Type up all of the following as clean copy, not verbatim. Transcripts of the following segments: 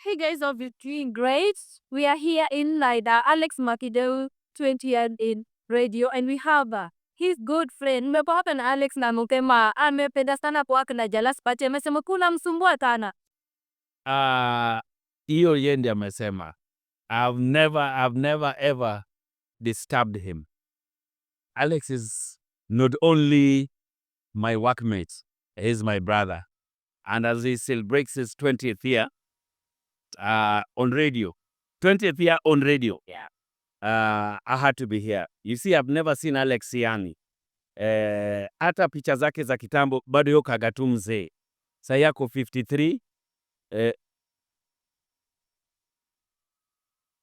Hey guys, hope you're doing great. We are here in Laida, Alex Mwakideu, 20 years in radio, and we have his good friend. Nimepata na Alex na mukema amependa sana kuwaka na Jalas Pati. Amesema kuna msumbua sana. Hiyo yeye ndiye amesema. I've never ever disturbed him. Alex is not only my workmate, he's my brother. And as he celebrates his 20th year on radio, 20th year on radio, I had to be here. You see, I've never seen Alex yani. Hata picha zake za kitambo bado yuko kagatu mzee. Sasa yako 53.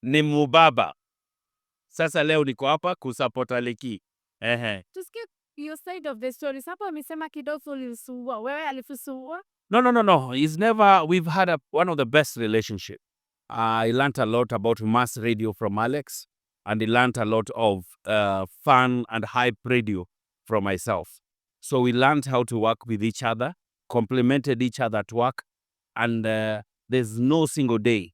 Ni mubaba. Sasa leo niko hapa kusupport Aleki. Tusikie your side of the story. Sapa amesema kidogo ulisumbua. Wewe alifusumbua? No. We've had one of the best relationship. I learned a lot about mass radio from Alex, and I learned a lot of fun and hype radio from myself. So we learned how to work with each other, complemented each other at work, and there's no single day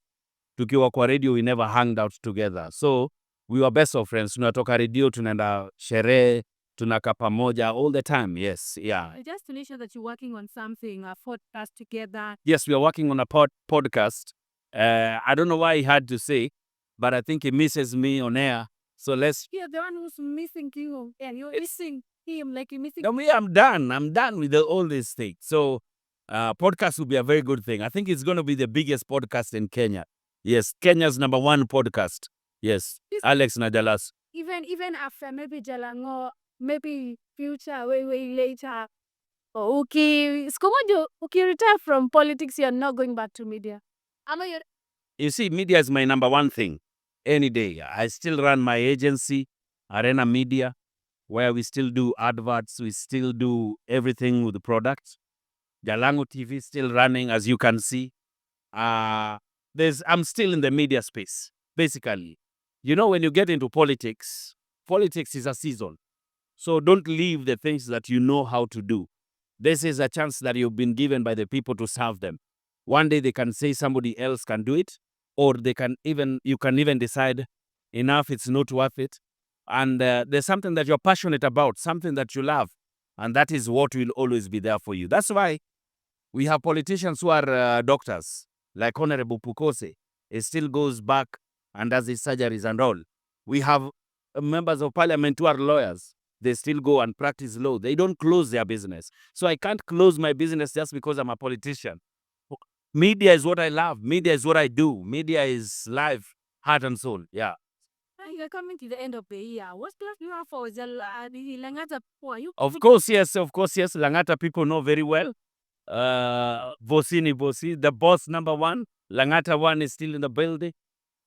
tukiwa kwa radio we never hanged out together. So we were best of friends. Tunatoka radio, tunaenda sherehe, tunaka pamoja all the time. Yes, yeah. Just to make sure that you're working on something, a podcast together. Yes, we are working on a podcast. I don't know why he had to say, but I think he misses me on air. So let's... You're the one who's missing you. And you're missing him like you're missing... No, I'm done with all these things. So podcast will be a very good thing. I think it's going to be the biggest podcast in Kenya. Yes, Kenya's #1 podcast. Yes, Alex na Jalas. Even after maybe Jalang'O, maybe future, way later. Okay, retire from politics, you're not going back to media. You see, media is my #1 thing. Any day. I still run my agency, Arena Media, where we still do adverts, we still do everything with the product. Jalang'O TV is still running, as you can see. I'm still in the media space, basically. You know, when you get into politics is a season. So don't leave the things that you know how to do. This is a chance that you've been given by the people to serve them. One day they can say somebody else can do it, or you can even decide enough, it's not worth it. And there's something that you're passionate about, something that you love, and that is what will always be there for you. That's why we have politicians who are doctors, like Honorable Pukose. He still goes back and does his surgeries and all. We have members of parliament who are lawyers. They still go and practice law. They don't close their business. So I can't close my business just because I'm a politician. Media is what I love. Media is what I do. Media is life, heart and soul. Yeah. You're coming to the end of the year. What plans do you have for Langata? Of course, yes. Langata people know very well. Bosi, the boss #1. Langata 1 is still in the building.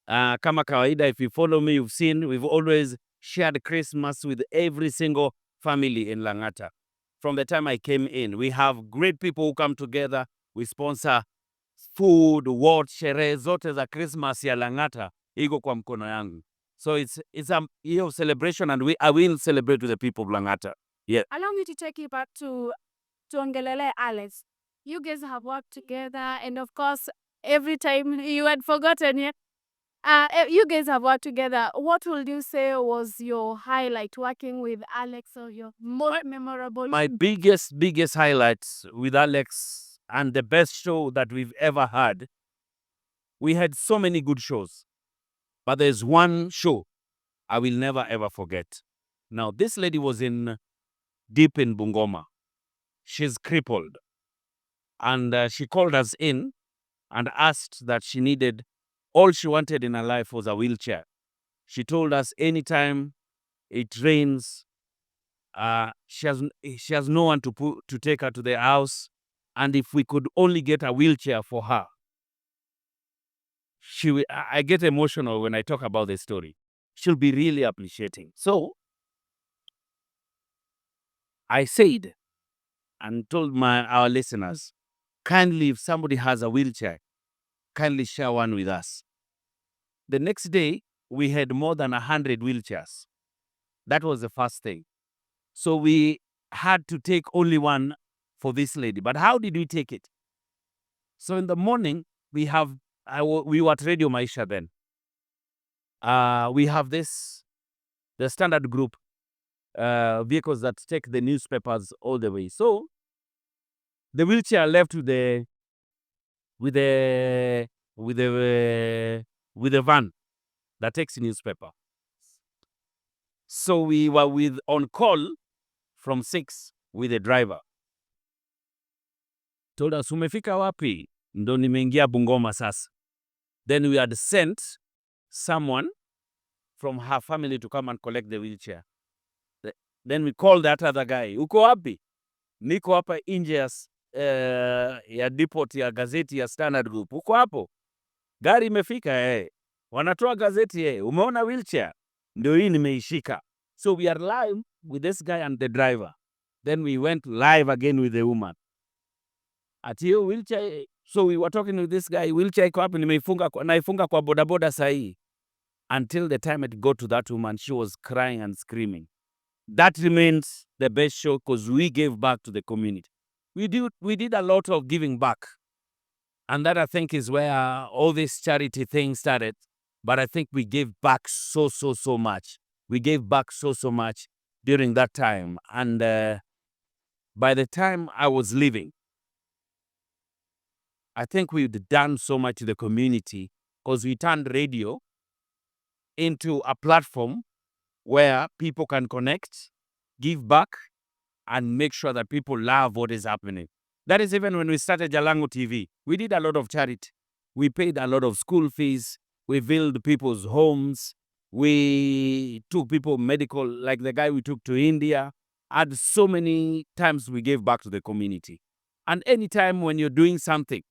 Kama kawaida, if you follow me, you've seen we've always shared Christmas with every single family in Langata. From the time I came in, we have great people who come together. We sponsor food, sherehe zote za Christmas ya Langata iko kwa mkono yangu. So it's a year of celebration, and I will celebrate with the people of Langata. Yeah. Allow me to take you back to Ongelele Alex. You guys have worked together, and of course, every time you had forgotten, you guys have worked together. What would you say was your highlight working with Alex, or your most memorable? My biggest highlights with Alex, and the best show that we've ever had. We had so many good shows, but there's one show I will never ever forget. Now, this lady was deep in Bungoma. She's crippled. And she called us in and asked that all she wanted in her life was a wheelchair. She told us anytime it rains, she has no one to take her to the house. And if we could only get a wheelchair for her. I get emotional when I talk about this story. She'll be really appreciating. So I said and told our listeners, kindly, if somebody has a wheelchair, kindly share one with us. The next day, we had more than 100 wheelchairs. That was the first thing. So we had to take only one for this lady. But how did we take it? So in the morning, we have we were at Radio Maisha then. We have the standard group vehicles that take the newspapers all the way. So the wheelchair left with the van that takes newspaper. So we were on call from 6 with the driver. Told us, umefika wapi? Ndo nimeingia Bungoma sasa. Then we had sent someone from her family to come and collect the wheelchair. Then we called that other guy. Uko wapi? Niko hapa nje ya depot ya gazeti ya Standard Group. Uko hapo? Gari imefika Wanatoa gazeti Umeona wheelchair? Ndio hii nimeishika. So we are live with this guy and the driver. Then we went live again with the woman. At hiyo wheelchair, so we were talking with this guy, wheelchair iko hapo, naifunga kwa bodaboda sahi. Until the time it got to that woman, she was crying and screaming. That remains the best show because we gave back to the community. We did a lot of giving back. And that, I think, is where all this charity thing started. But I think we gave back so much. We gave back so much during that time. And by the time I was leaving, I think we'd done so much to the community because we turned radio into a platform where people can connect, give back, and make sure that people love what is happening. That is even when we started Jalang'O TV. We did a lot of charity. We paid a lot of school fees. We built people's homes. We took people medical, like the guy we took to India. And so many times we gave back to the community. And anytime when you're doing something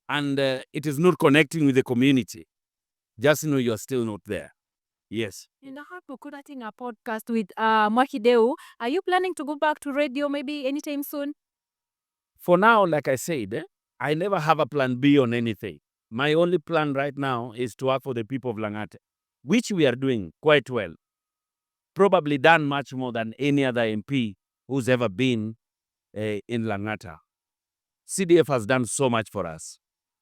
and it is not connecting with the community, just know you're still not there. Yes. And I have conducting a podcast with Mwakideu. Are you planning to go back to radio maybe anytime soon? For now, like I said, I never have a plan B on anything. My only plan right now is to work for the people of Langata, which we are doing quite well. Probably done much more than any other MP who's ever been in Langata. CDF has done so much for us.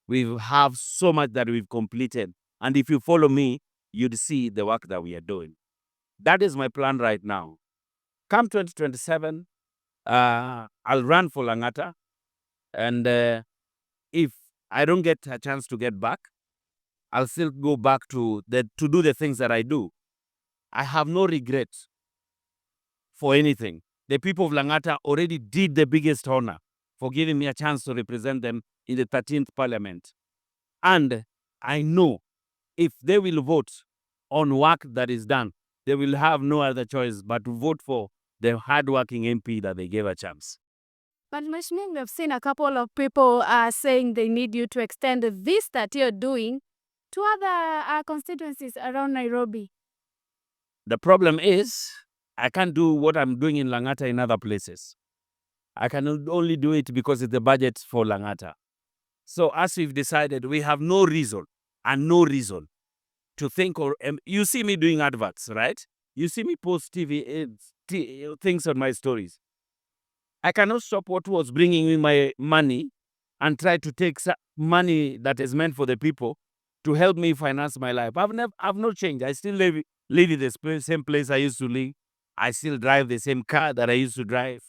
We have so much that we've completed. And if you follow me, you'd see the work that we are doing. That is my plan right now. Come 2027, I'll run for Langata. And if I don't get a chance to get back, I'll still go back to do the things that I do. I have no regrets for anything. The people of Langata already did the biggest honor for giving me a chance to represent them in the 13th Parliament. And I know if they will vote on work that is done, they will have no other choice but to vote for the hardworking MP that they gave a chance. But Mashmin, we've seen a couple of people saying they need you to extend this that you're doing to other constituencies around Nairobi. The problem is, I can't do what I'm doing in Langata in other places. I can only do it because it's the budget for Langata. So as we've decided, we have no reason to think you see me doing adverts, right? You see me post TV things on my stories. I cannot stop what was bringing me my money and try to take money that is meant for the people to help me finance my life. I've not changed. I still live in the same place I used to live. I still drive the same car that I used to drive.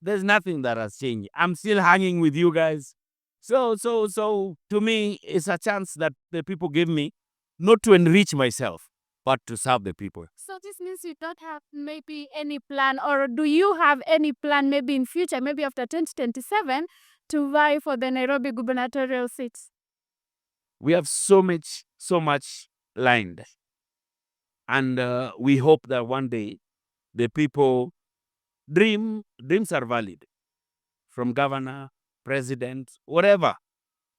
There's nothing that has changed. I'm still hanging with you guys. So to me, it's a chance that the people give me not to enrich myself, but to serve the people. So this means you don't have maybe any plan, or do you have any plan maybe in future, maybe after 2027, to vie for the Nairobi gubernatorial seats? We have so much lined. And we hope that one day the people dreams are valid. From governor, president, whatever.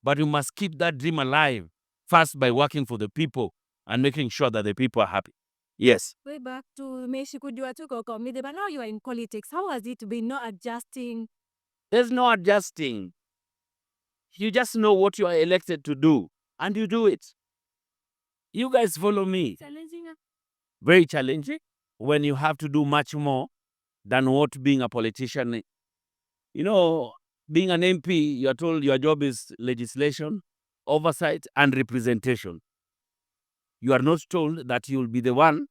But you must keep that dream alive first by working for the people and making sure that the people are happy. Yes. Way back to Meshikujua Tuko, but now you are in politics. How has it been not adjusting? There's no adjusting. You just know what you are elected to do, and you do it. You guys follow me. Challenging. Very challenging when you have to do much more than what being a politician. You know, being an MP, you are told your job is legislation, oversight, and representation. You are not told that you will be the one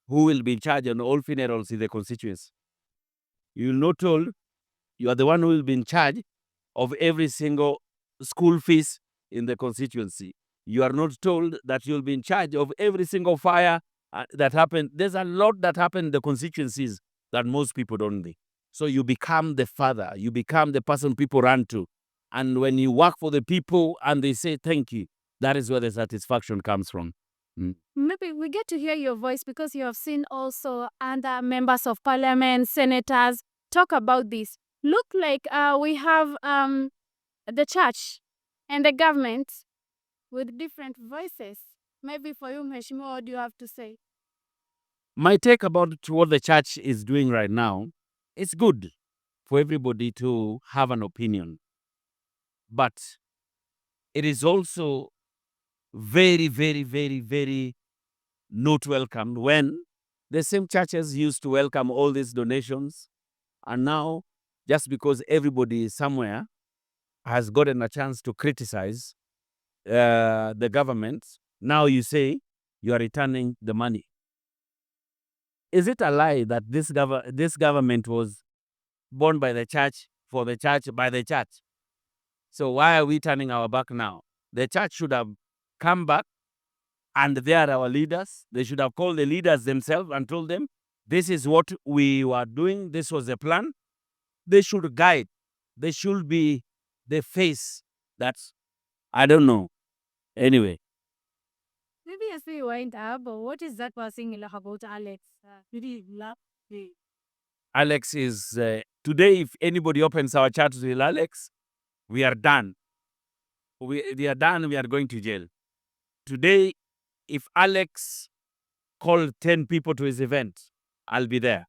who will be in charge on all funerals in the constituency. You are not told you are the one who will be in charge of every single school fees in the constituency. You are not told that you'll be in charge of every single fire that happened. There's a lot that happened in the constituencies that most people don't know. So you become the father. You become the person people run to. And when you work for the people and they say thank you, that is where the satisfaction comes from. Maybe we get to hear your voice because you have seen also other members of parliament, senators talk about this. Look like we have the church and the government with different voices. Maybe for you, Mheshimiwa, what do you have to say? My take about what the church is doing right now, it's good for everybody to have an opinion. But it is also very, very, very, very not welcomed when the same churches used to welcome all these donations, and now, just because everybody somewhere has gotten a chance to criticize the government, now you say you are returning the money. Is it a lie that this government was born by the church, for the church, by the church? So why are we turning our back now? The church should have come back, and they are our leaders. They should have called the leaders themselves and told them, this is what we were doing. This was the plan. They should guide. They should be the face. That's, I don't know. Anyway, Maybe as we wind up, what is that passing about Alex? Alex is, today, if anybody opens our chat with Alex, we are done. We are done. We are going to jail. Today, if Alex called 10 people to his event, I'll be there.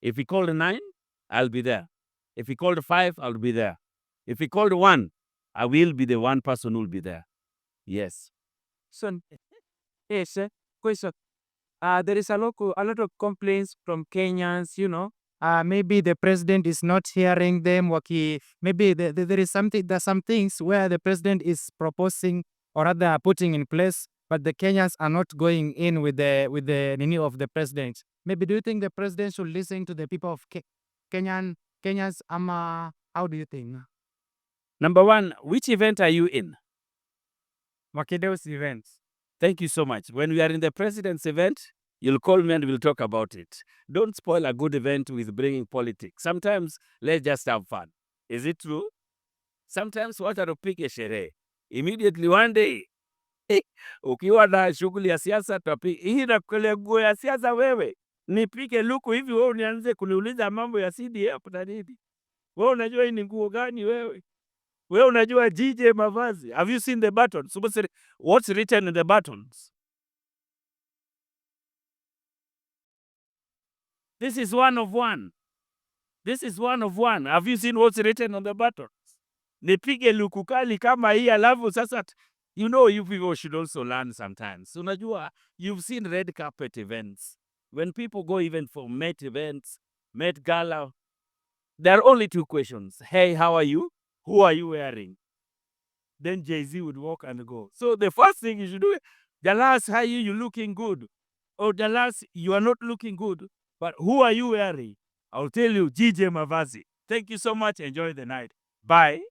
If he called 9, I'll be there. If he called 5, I'll be there. If he called 1, I will be the one person who will be there. Yes. So, yes, question. There is a lot of complaints from Kenyans, maybe the president is not hearing them. Maybe there is there's some things where the president is proposing or rather putting in place, but the Kenyans are not going in with the need of the president. Maybe do you think the president should listen to the people of Kenyans? How do you think? Number 1, which event are you in? Mwakideu's event. Thank you so much. When we are in the president's event, you'll call me and we'll talk about it. Don't spoil a good event with bringing politics. Sometimes, let's just have fun. Is it true? Sometimes watu tupige sherehe. Immediately one day, ukiwa na shughuli ya siasa, hii nakule nguo ya siasa wewe. Nipige luku hivi wewe unianze kuniuliza mambo ya CDF na nini? Wewe unajua hii ni nguo gani wewe? Wewe unajua DJ mavazi? Have you seen the buttons? What's written in the buttons? This is one of one. This is one of one. Have you seen what's written on the buttons? Nipige luku kali kama hii alafu sasa, you people should also learn sometimes. Unajua, you've seen red carpet events. When people go even for Met events, Met Gala, there are only 2 questions. Hey, how are you? Who are you wearing? Then Jay-Z would walk and go. So the first thing you should do, Jalas, how are you? You looking good. Or Jalas, you are not looking good. But who are you wearing? I'll tell you, GJ Mavazi. Thank you so much. Enjoy the night. Bye.